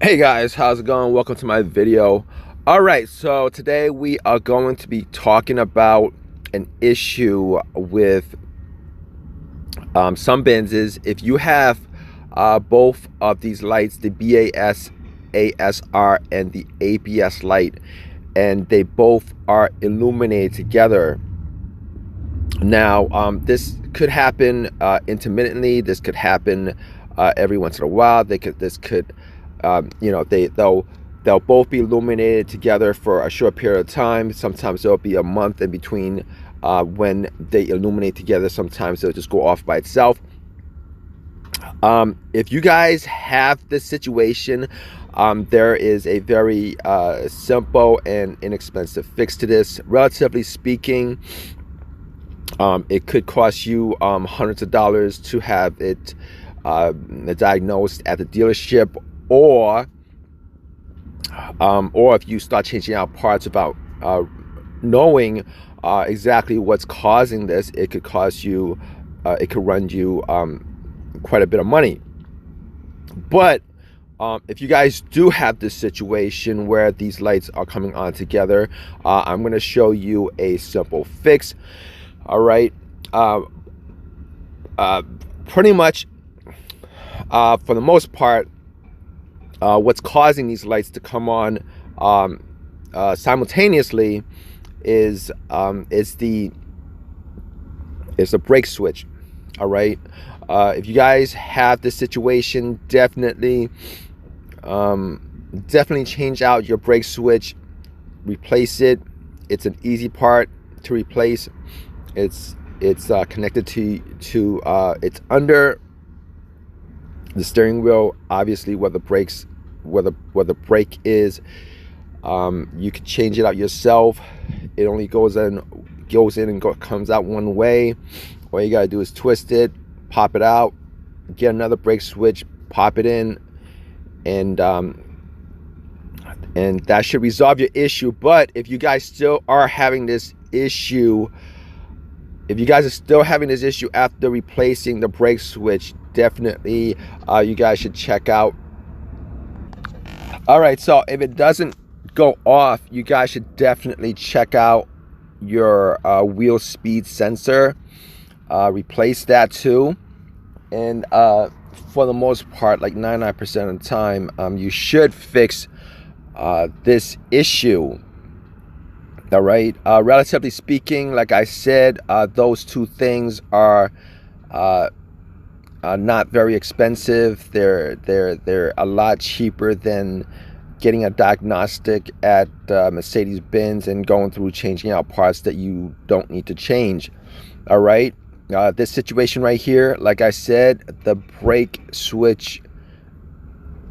Hey guys, how's it going? Welcome to my video. All right, so today we are going to be talking about an issue with some Benzes. If you have both of these lights, the BAS, ASR, and the ABS light, and they both are illuminated together. Now, this could happen intermittently. This could happen every once in a while. They'll both be illuminated together for a short period of time. Sometimes there'll be a month in between when they illuminate together. Sometimes they'll just go off by itself. If you guys have this situation, there is a very simple and inexpensive fix to this. Relatively speaking, it could cost you hundreds of dollars to have it diagnosed at the dealership, or if you start changing out parts without knowing exactly what's causing this, it could cost you, it could run you quite a bit of money. But if you guys do have this situation where these lights are coming on together, I'm going to show you a simple fix. All right, pretty much for the most part, what's causing these lights to come on simultaneously is the brake switch. All right, if you guys have this situation, definitely change out your brake switch, replace it. It's an easy part to replace. It's connected to it's under the steering wheel, obviously, where the brake is. You can change it out yourself. It only goes in and comes out one way. All you gotta do is twist it, pop it out, get another brake switch, pop it in, and that should resolve your issue. But if you guys still are having this issue, after replacing the brake switch, definitely you guys should check out. All right, so if it doesn't go off, you guys should definitely check out your wheel speed sensor. Replace that too. And for the most part, like 99% of the time, you should fix this issue. All right, relatively speaking, like I said, those two things are not very expensive. They're a lot cheaper than getting a diagnostic at Mercedes-Benz and going through changing out parts that you don't need to change. All right, this situation right here, like I said, the brake switch,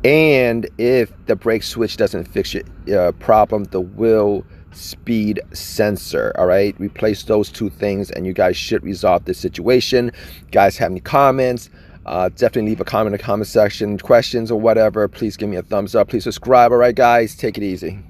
and if the brake switch doesn't fix your problem, the wheel speed sensor. All right, replace those two things and you guys should resolve this situation. Guys, have any comments, definitely leave a comment in the comment section, questions or whatever. Please give me a thumbs up, please subscribe. All right guys, take it easy.